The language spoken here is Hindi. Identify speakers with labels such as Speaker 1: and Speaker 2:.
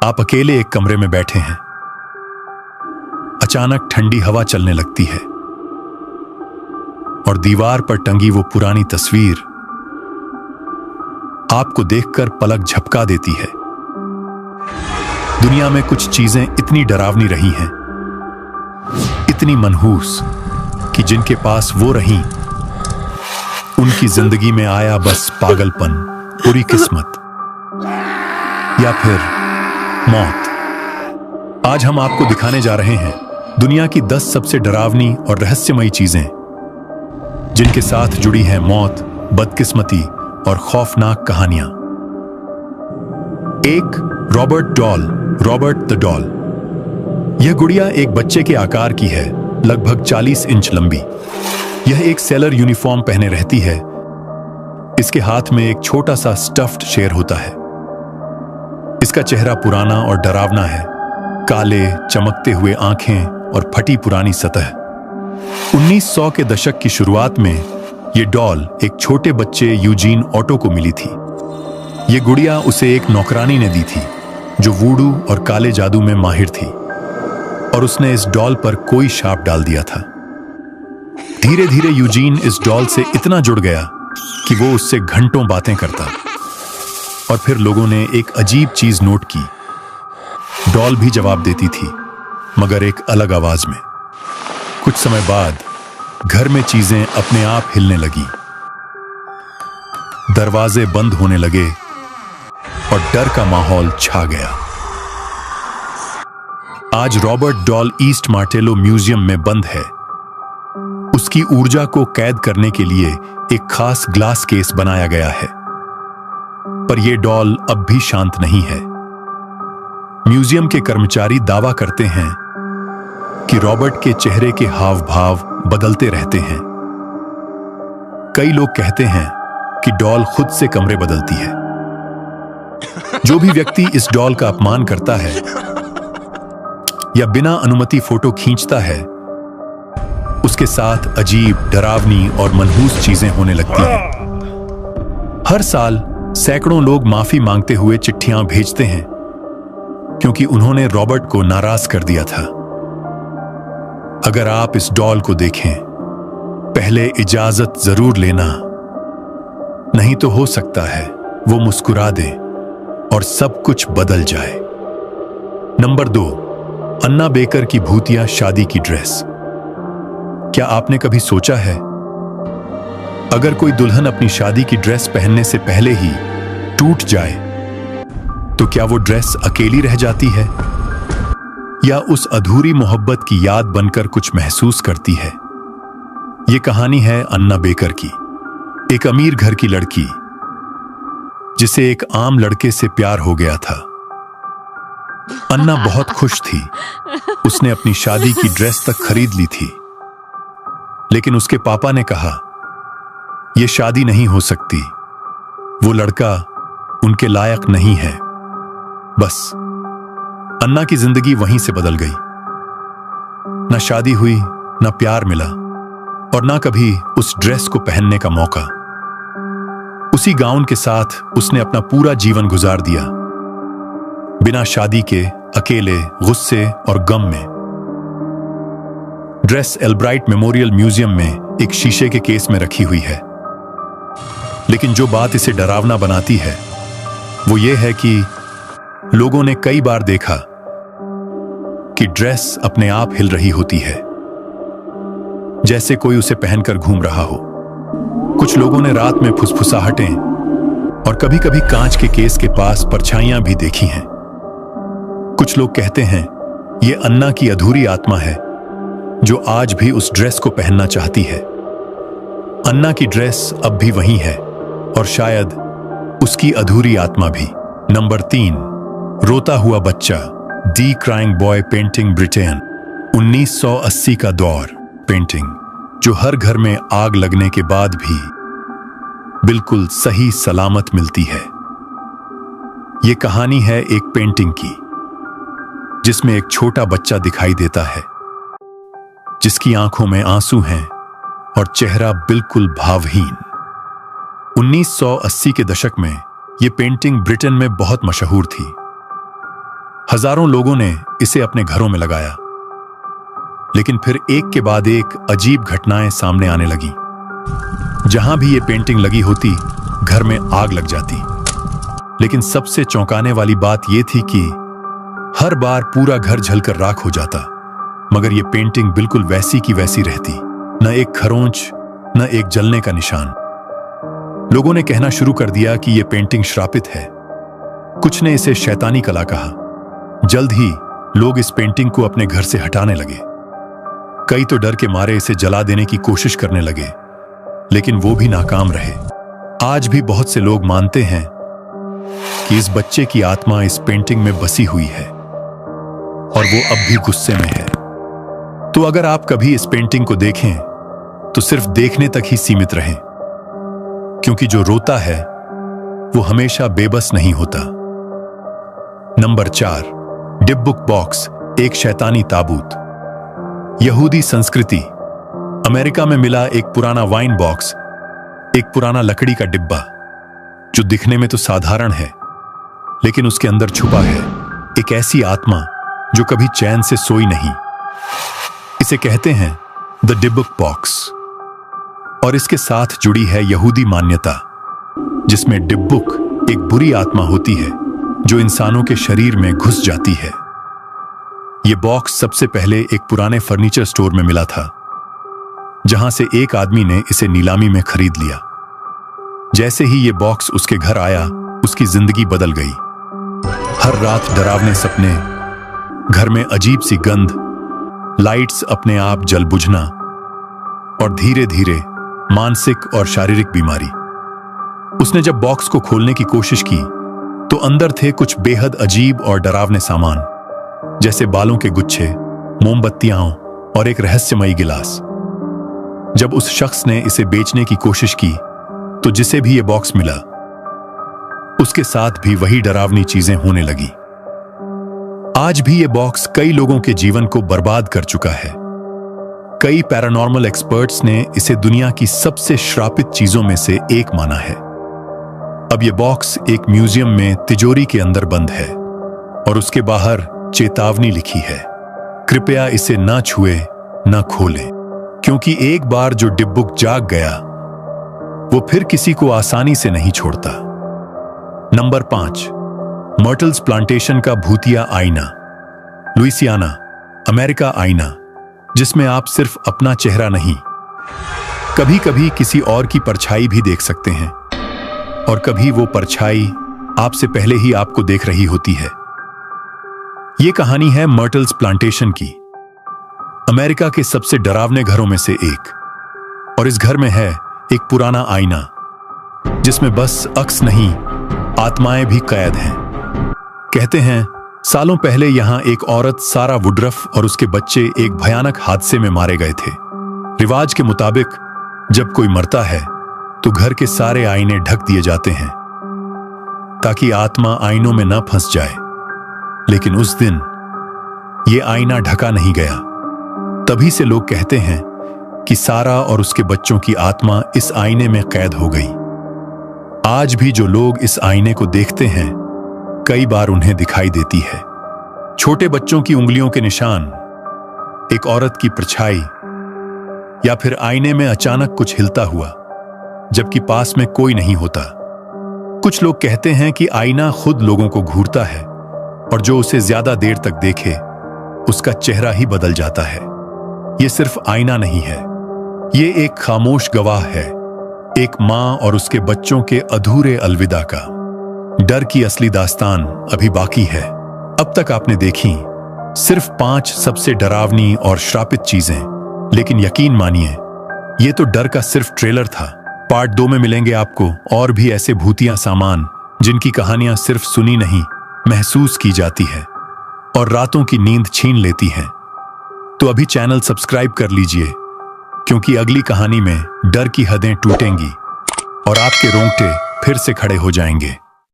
Speaker 1: आप अकेले एक कमरे में बैठे हैं। अचानक ठंडी हवा चलने लगती है और दीवार पर टंगी वो पुरानी तस्वीर आपको देखकर पलक झपका देती है। दुनिया में कुछ चीजें इतनी डरावनी रही हैं, इतनी मनहूस कि जिनके पास वो रहीं, उनकी जिंदगी में आया बस पागलपन, बुरी किस्मत या फिर मौत। आज हम आपको दिखाने जा रहे हैं दुनिया की 10 सबसे डरावनी और रहस्यमयी चीजें जिनके साथ जुड़ी है मौत, बदकिस्मती और खौफनाक कहानियां। 1. Robert the doll. यह गुड़िया एक बच्चे के आकार की है, लगभग 40 इंच लंबी। यह एक सेलर यूनिफॉर्म पहने रहती है। इसके हाथ में एक छोटा सा स्टफ्ड शेर होता है। इसका चेहरा पुराना और डरावना है, काले चमकते हुए आंखें और फटी पुरानी सतह। 1900 के दशक की शुरुआत में यह डॉल एक छोटे बच्चे यूजीन ऑटो को मिली थी। यह गुड़िया उसे एक नौकरानी ने दी थी जो वूडू और काले जादू में माहिर थी, और उसने इस डॉल पर कोई शाप डाल दिया था। धीरे धीरे यूजीन इस डॉल से इतना जुड़ गया कि वो उससे घंटों बातें करता। और फिर लोगों ने एक अजीब चीज नोट की। डॉल भी जवाब देती थी, मगर एक अलग आवाज में। कुछ समय बाद घर में चीजें अपने आप हिलने लगी, दरवाजे बंद होने लगे और डर का माहौल छा गया। आज Robert doll east Martello museum में बंद है। उसकी ऊर्जा को कैद करने के लिए एक खास ग्लास केस बनाया गया है, पर यह डॉल अब भी शांत नहीं है। म्यूजियम के कर्मचारी दावा करते हैं कि रॉबर्ट के चेहरे के हाव भाव बदलते रहते हैं। कई लोग कहते हैं कि डॉल खुद से कमरे बदलती है। जो भी व्यक्ति इस डॉल का अपमान करता है या बिना अनुमति फोटो खींचता है, उसके साथ अजीब, डरावनी और मनहूस चीजें होने लगती हैं। हर साल सैकड़ों लोग माफी मांगते हुए चिट्ठियां भेजते हैं क्योंकि उन्होंने रॉबर्ट को नाराज कर दिया था। अगर आप इस डॉल को देखें, पहले इजाजत जरूर लेना, नहीं तो हो सकता है वो मुस्कुरा दे और सब कुछ बदल जाए। नंबर 2. अन्ना बेकर की भूतिया शादी की ड्रेस। क्या आपने कभी सोचा है, अगर कोई दुल्हन अपनी शादी की ड्रेस पहनने से पहले ही टूट जाए तो क्या वो ड्रेस अकेली रह जाती है या उस अधूरी मोहब्बत की याद बनकर कुछ महसूस करती है? यह कहानी है अन्ना बेकर की, एक अमीर घर की लड़की जिसे एक आम लड़के से प्यार हो गया था। अन्ना बहुत खुश थी। उसने अपनी शादी की ड्रेस तक खरीद ली थी, लेकिन उसके पापा ने कहा, यह शादी नहीं हो सकती, वो लड़का उनके लायक नहीं है। बस अन्ना की जिंदगी वहीं से बदल गई। ना शादी हुई, ना प्यार मिला और ना कभी उस ड्रेस को पहनने का मौका। उसी गाउन के साथ उसने अपना पूरा जीवन गुजार दिया, बिना शादी के, अकेले, गुस्से और गम में। ड्रेस एल्ब्राइट मेमोरियल म्यूजियम में एक शीशे के केस में रखी हुई है, लेकिन जो बात इसे डरावना बनाती है वो ये है कि लोगों ने कई बार देखा कि ड्रेस अपने आप हिल रही होती है, जैसे कोई उसे पहनकर घूम रहा हो। कुछ लोगों ने रात में फुसफुसाहटें और कभी-कभी कांच के केस के पास परछाइयां भी देखी हैं। कुछ लोग कहते हैं यह अन्ना की अधूरी आत्मा है जो आज भी उस ड्रेस को पहनना चाहती है। अन्ना की ड्रेस अब भी वही है और शायद उसकी अधूरी आत्मा भी। नंबर 3. रोता हुआ बच्चा, दी क्राइंग बॉय पेंटिंग, ब्रिटेन। 1980 का दौर। पेंटिंग जो हर घर में आग लगने के बाद भी बिल्कुल सही सलामत मिलती है। यह कहानी है एक पेंटिंग की जिसमें एक छोटा बच्चा दिखाई देता है, जिसकी आंखों में आंसू हैं और चेहरा बिल्कुल भावहीन। 1980 के दशक में यह पेंटिंग ब्रिटेन में बहुत मशहूर थी। हजारों लोगों ने इसे अपने घरों में लगाया, लेकिन फिर एक के बाद एक अजीब घटनाएं सामने आने लगी। जहां भी ये पेंटिंग लगी होती, घर में आग लग जाती। लेकिन सबसे चौंकाने वाली बात यह थी कि हर बार पूरा घर जलकर राख हो जाता, मगर ये पेंटिंग बिल्कुल वैसी की वैसी रहती। न एक खरोंच, न एक जलने का निशान। लोगों ने कहना शुरू कर दिया कि यह पेंटिंग श्रापित है। कुछ ने इसे शैतानी कला कहा। जल्द ही लोग इस पेंटिंग को अपने घर से हटाने लगे। कई तो डर के मारे इसे जला देने की कोशिश करने लगे, लेकिन वो भी नाकाम रहे। आज भी बहुत से लोग मानते हैं कि इस बच्चे की आत्मा इस पेंटिंग में बसी हुई है और वो अब भी गुस्से में है। तो अगर आप कभी इस पेंटिंग को देखें तो सिर्फ देखने तक ही सीमित रहें, क्योंकि जो रोता है वो हमेशा बेबस नहीं होता। नंबर 4, डिब्बुक बॉक्स, एक शैतानी ताबूत। यहूदी संस्कृति। अमेरिका में मिला एक पुराना वाइन बॉक्स, एक पुराना लकड़ी का डिब्बा जो दिखने में तो साधारण है, लेकिन उसके अंदर छुपा है एक ऐसी आत्मा जो कभी चैन से सोई नहीं। इसे कहते हैं द डिब्बुक बॉक्स। और इसके साथ जुड़ी है यहूदी मान्यता, जिसमें डिब्बुक एक बुरी आत्मा होती है जो इंसानों के शरीर में घुस जाती है। यह बॉक्स सबसे पहले एक पुराने फर्नीचर स्टोर में मिला था, जहां से एक आदमी ने इसे नीलामी में खरीद लिया। जैसे ही यह बॉक्स उसके घर आया, उसकी जिंदगी बदल गई। हर रात डरावने सपने, घर में अजीब सी गंध, लाइट्स अपने आप जल बुझना और धीरे धीरे मानसिक और शारीरिक बीमारी। उसने जब बॉक्स को खोलने की कोशिश की तो अंदर थे कुछ बेहद अजीब और डरावने सामान, जैसे बालों के गुच्छे, मोमबत्तियां और एक रहस्यमयी गिलास। जब उस शख्स ने इसे बेचने की कोशिश की तो जिसे भी यह बॉक्स मिला, उसके साथ भी वही डरावनी चीजें होने लगी। आज भी यह बॉक्स कई लोगों के जीवन को बर्बाद कर चुका है। कई पैरानॉर्मल एक्सपर्ट्स ने इसे दुनिया की सबसे श्रापित चीजों में से एक माना है। अब यह बॉक्स एक म्यूजियम में तिजोरी के अंदर बंद है और उसके बाहर चेतावनी लिखी है, कृपया इसे ना छुए, ना खोलें, क्योंकि एक बार जो डिब्बुक जाग गया वो फिर किसी को आसानी से नहीं छोड़ता। नंबर 5, मर्टल्स प्लांटेशन का भूतिया आईना। लुइसियाना, अमेरिका आईना, जिसमें आप सिर्फ अपना चेहरा नहीं, कभी कभी किसी और की परछाई भी देख सकते हैं, और कभी वो परछाई आपसे पहले ही आपको देख रही होती है। यह कहानी है मर्टल्स प्लांटेशन की, अमेरिका के सबसे डरावने घरों में से एक। और इस घर में है एक पुराना आईना, जिसमें बस अक्स नहीं, आत्माएं भी कैद हैं। कहते हैं सालों पहले यहां एक औरत सारा वुडरफ और उसके बच्चे एक भयानक हादसे में मारे गए थे। रिवाज के मुताबिक जब कोई मरता है तो घर के सारे आईने ढक दिए जाते हैं ताकि आत्मा आईनों में न फंस जाए। लेकिन उस दिन यह आईना ढका नहीं गया। तभी से लोग कहते हैं कि सारा और उसके बच्चों की आत्मा इस आईने में कैद हो गई। आज भी जो लोग इस आईने को देखते हैं, कई बार उन्हें दिखाई देती है छोटे बच्चों की उंगलियों के निशान, एक औरत की परछाई, या फिर आईने में अचानक कुछ हिलता हुआ जबकि पास में कोई नहीं होता। कुछ लोग कहते हैं कि आईना खुद लोगों को घूरता है और जो उसे ज्यादा देर तक देखे उसका चेहरा ही बदल जाता है। यह सिर्फ आईना नहीं है, यह एक खामोश गवाह है, एक मां और उसके बच्चों के अधूरे अलविदा का। डर की असली दास्तान अभी बाकी है। अब तक आपने देखी सिर्फ 5 सबसे डरावनी और श्रापित चीजें, लेकिन यकीन मानिए यह तो डर का सिर्फ ट्रेलर था। पार्ट 2 में मिलेंगे आपको और भी ऐसे भूतिया सामान जिनकी कहानियां सिर्फ सुनी नहीं, महसूस की जाती है और रातों की नींद छीन लेती हैं। तो अभी चैनल सब्सक्राइब कर लीजिए, क्योंकि अगली कहानी में डर की हदें टूटेंगी और आपके रोंगटे फिर से खड़े हो जाएंगे।